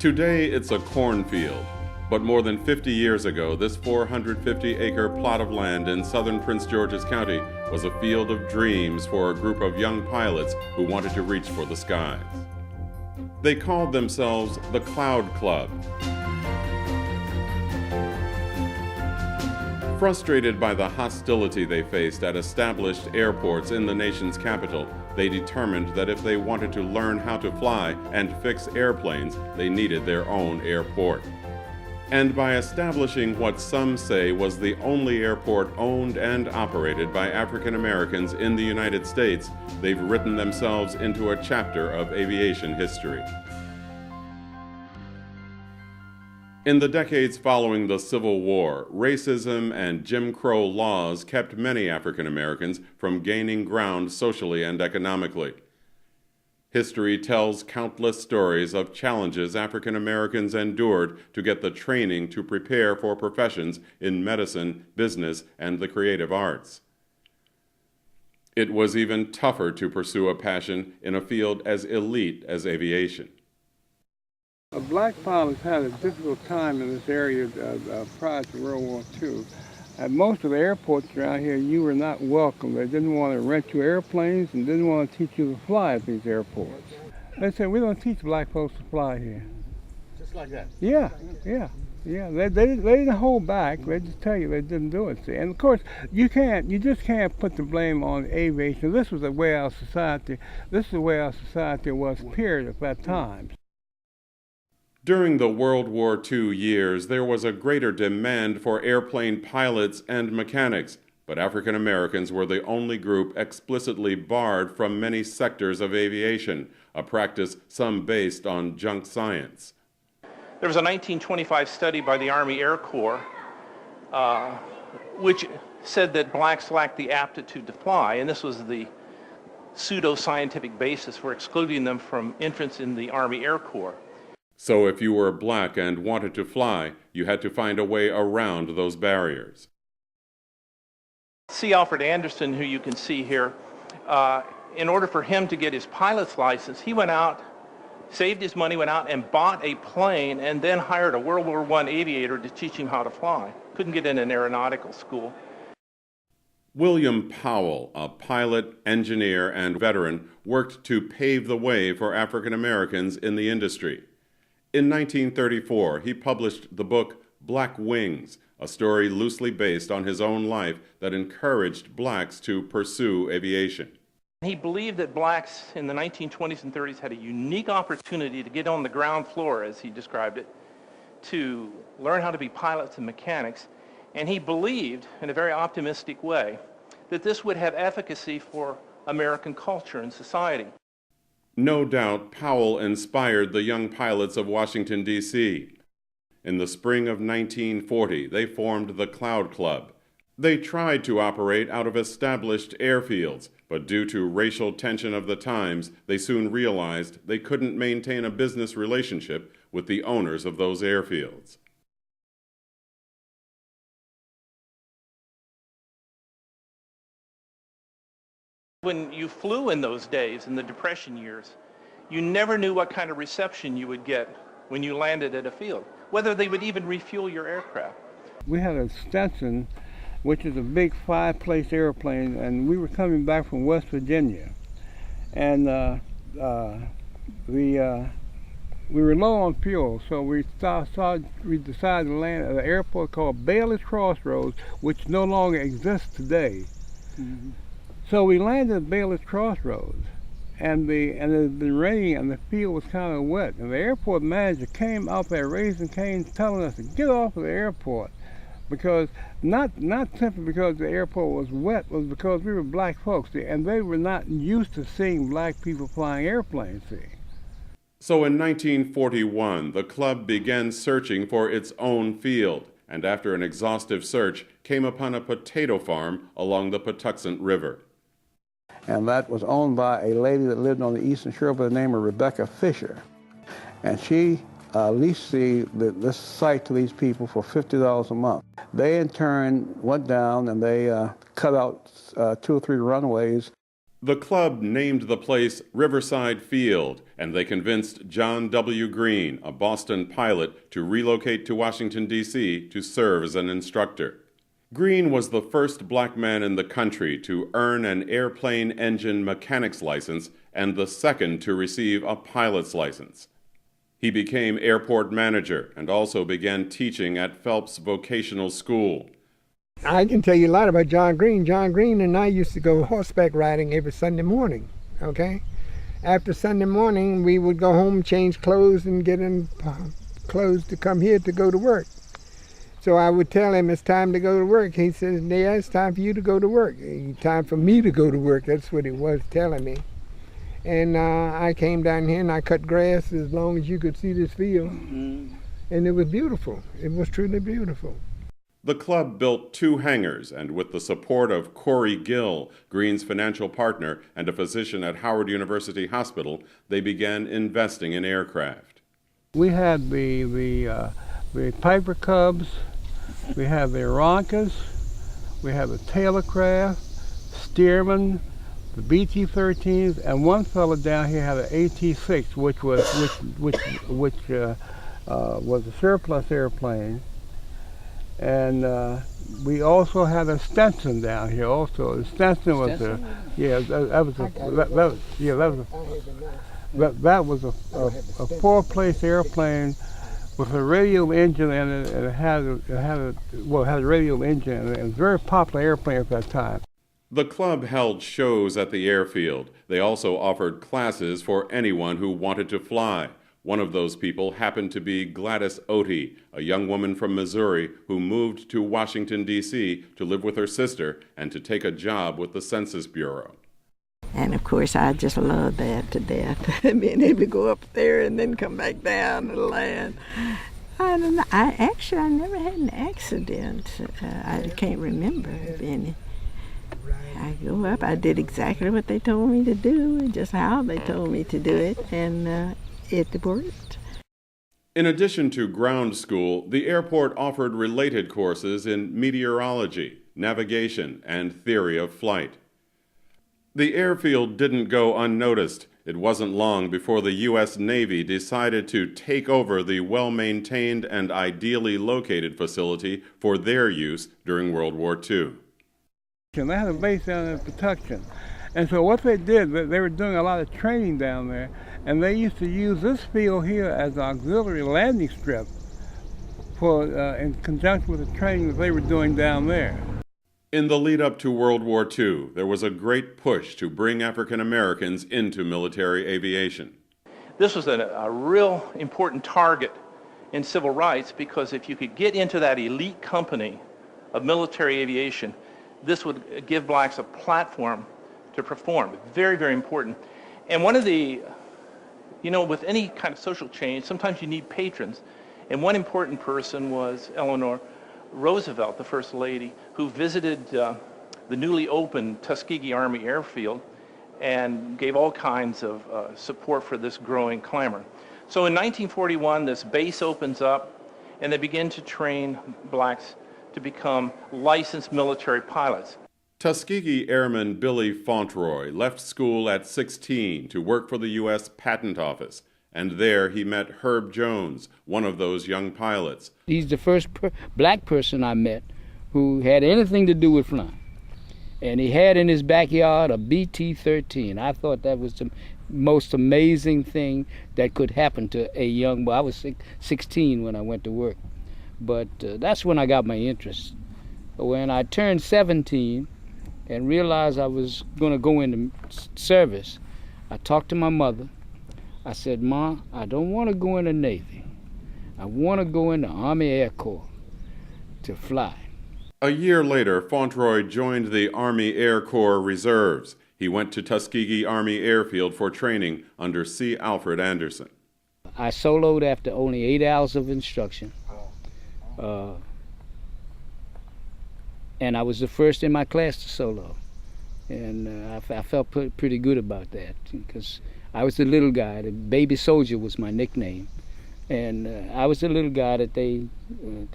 Today, it's a cornfield. But more than 50 years ago, this 450-acre plot of land in southern Prince George's County was a field of dreams for a group of young pilots who wanted to reach for the skies. They called themselves the Cloud Club. Frustrated by the hostility they faced at established airports in the nation's capital, they determined that if they wanted to learn how to fly and fix airplanes, they needed their own airport. And by establishing what some say was the only airport owned and operated by African Americans in the United States, they've written themselves into a chapter of aviation history. In the decades following the Civil War, racism and Jim Crow laws kept many African Americans from gaining ground socially and economically. History tells countless stories of challenges African Americans endured to get the training to prepare for professions in medicine, business, and the creative arts. It was even tougher to pursue a passion in a field as elite as aviation. Black pilots had a difficult time in this area prior to World War II. At most of the airports around here, you were not welcome. They didn't want to rent you airplanes and didn't want to teach you to fly at these airports. They said, we don't teach black folks to fly here. Just like that? Yeah. They didn't hold back. They just tell you they didn't do it. See? And of course, you just can't put the blame on aviation. This was the way our society was, period, at that time. During the World War II years, there was a greater demand for airplane pilots and mechanics, but African Americans were the only group explicitly barred from many sectors of aviation, a practice some based on junk science. There was a 1925 study by the Army Air Corps which said that blacks lacked the aptitude to fly, and this was the pseudo-scientific basis for excluding them from entrance in the Army Air Corps. So if you were black and wanted to fly, you had to find a way around those barriers. C. Alfred Anderson, who you can see here, in order for him to get his pilot's license, he went out, saved his money, went out and bought a plane and then hired a World War I aviator to teach him how to fly. Couldn't get in an aeronautical school. William Powell, a pilot, engineer, and veteran, worked to pave the way for African Americans in the industry. In 1934, he published the book Black Wings, a story loosely based on his own life that encouraged blacks to pursue aviation. He believed that blacks in the 1920s and 30s had a unique opportunity to get on the ground floor, as he described it, to learn how to be pilots and mechanics, and he believed, in a very optimistic way, that this would have efficacy for American culture and society. No doubt Powell inspired the young pilots of Washington, D.C. In the spring of 1940, they formed the Cloud Club. They tried to operate out of established airfields, but due to racial tension of the times, they soon realized they couldn't maintain a business relationship with the owners of those airfields. When you flew in those days, in the Depression years, you never knew what kind of reception you would get when you landed at a field, whether they would even refuel your aircraft. We had a Stetson, which is a big 5-place airplane, and we were coming back from West Virginia. And we were low on fuel, so we decided to land at an airport called Bailey's Crossroads, which no longer exists today. Mm-hmm. So we landed at Bailey's Crossroads, and it had been raining, and the field was kind of wet. And the airport manager came out there raising canes, telling us to get off of the airport, because not simply because the airport was wet, was because we were black folks, and they were not used to seeing black people flying airplanes. See. So in 1941, the club began searching for its own field, and after an exhaustive search, came upon a potato farm along the Patuxent River. And that was owned by a lady that lived on the eastern shore by the name of Rebecca Fisher. And she leased this site to these people for $50 a month. They in turn went down and they cut out 2 or 3 runways. The club named the place Riverside Field, and they convinced John W. Green, a Boston pilot, to relocate to Washington, D.C. to serve as an instructor. Green was the first black man in the country to earn an airplane engine mechanic's license and the second to receive a pilot's license. He became airport manager and also began teaching at Phelps Vocational School. I can tell you a lot about John Green. John Green and I used to go horseback riding every Sunday morning, okay? After Sunday morning, we would go home, change clothes, and get in clothes to come here to go to work. So I would tell him it's time to go to work. He says, yeah, it's time for you to go to work. Time for me to go to work. That's what he was telling me. And I came down here and I cut grass as long as you could see this field. And it was beautiful. It was truly beautiful. The club built 2 hangars, and with the support of Corey Gill, Green's financial partner and a physician at Howard University Hospital, they began investing in aircraft. We had the Piper Cubs, we had the Aronkas, we had the Taylorcraft, Stearman, the BT-13s, and one fellow down here had an AT-6, which was a surplus airplane. And we also had a Stetson down here. Also, the Stetson was a four-place airplane with a radial engine, and it had a radial engine, and it was a very popular airplane at that time. The club held shows at the airfield. They also offered classes for anyone who wanted to fly. One of those people happened to be Gladys Otey, a young woman from Missouri who moved to Washington, D.C. to live with her sister and to take a job with the Census Bureau. And of course, I just loved that to death. Being able to go up there and then come back down and land. I don't know. I never had an accident. I can't remember any. I go up, I did exactly what they told me to do, and just how they told me to do it, and it worked. In addition to ground school, the airport offered related courses in meteorology, navigation, and theory of flight. The airfield didn't go unnoticed. It wasn't long before the U.S. Navy decided to take over the well-maintained and ideally located facility for their use during World War II. They had a base down in Patuxent. And so what they did, they were doing a lot of training down there, and they used to use this field here as an auxiliary landing strip in conjunction with the training that they were doing down there. In the lead up to World War II, there was a great push to bring African Americans into military aviation. This was a real important target in civil rights, because if you could get into that elite company of military aviation, this would give blacks a platform to perform. Very, very important. And one of the, with any kind of social change, sometimes you need patrons. And one important person was Eleanor Roosevelt, the First Lady, who visited the newly opened Tuskegee Army Airfield and gave all kinds of support for this growing clamor. So in 1941, this base opens up, and they begin to train blacks to become licensed military pilots. Tuskegee Airman Billy Fauntleroy left school at 16 to work for the U.S. Patent Office, and there he met Herb Jones, one of those young pilots. He's the first black person I met who had anything to do with flying. And he had in his backyard a BT-13. I thought that was the most amazing thing that could happen to a young boy. I was 16 when I went to work. But that's when I got my interest. When I turned 17 and realized I was going to go into service, I talked to my mother. I said, Ma, I don't want to go in the Navy. I want to go in the Army Air Corps to fly. A year later, Fauntleroy joined the Army Air Corps Reserves. He went to Tuskegee Army Airfield for training under C. Alfred Anderson. I soloed after only 8 hours of instruction. And I was the first in my class to solo. And I felt pretty good about that, because I was the little guy. The baby soldier was my nickname. And I was the little guy that they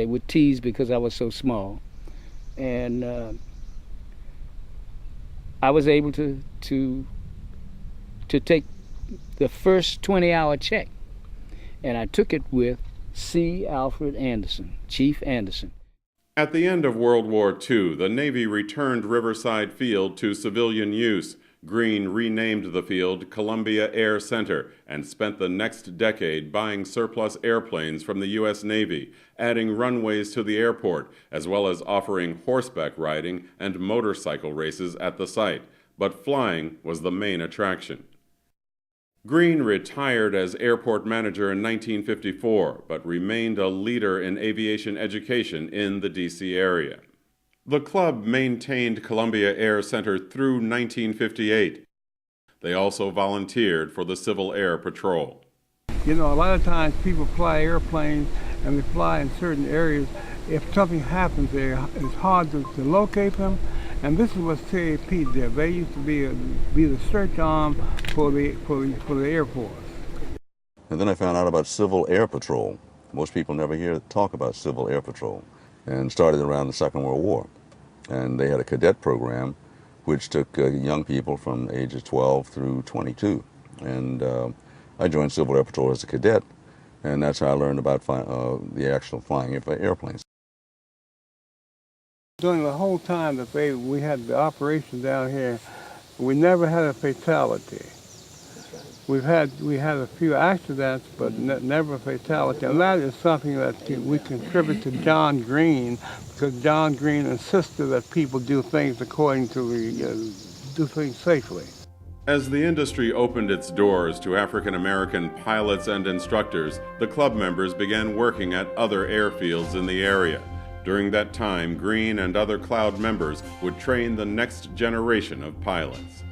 would tease because I was so small. And I was able to take the first 20-hour check, and I took it with C. Alfred Anderson, Chief Anderson. At the end of World War II, the Navy returned Riverside Field to civilian use. Green renamed the field Columbia Air Center and spent the next decade buying surplus airplanes from the U.S. Navy, adding runways to the airport, as well as offering horseback riding and motorcycle races at the site. But flying was the main attraction. Green retired as airport manager in 1954, but remained a leader in aviation education in the D.C. area. The club maintained Columbia Air Center through 1958. They also volunteered for the Civil Air Patrol. You know, a lot of times people fly airplanes and they fly in certain areas. If something happens there, it's hard to locate them. And this is what CAP did. They used to be the search arm for the Air Force. And then I found out about Civil Air Patrol. Most people never hear talk about Civil Air Patrol, and started around the Second World War. And they had a cadet program which took young people from ages 12 through 22. And I joined Civil Air Patrol as a cadet, and that's how I learned about the actual flying of airplanes. During the whole time that we had the operation down here, we never had a fatality. We had a few accidents, but never a fatality. And that is something that we contribute to John Green, because John Green insisted that people do things according to do things safely. As the industry opened its doors to African American pilots and instructors, the club members began working at other airfields in the area. During that time, Green and other Cloud members would train the next generation of pilots.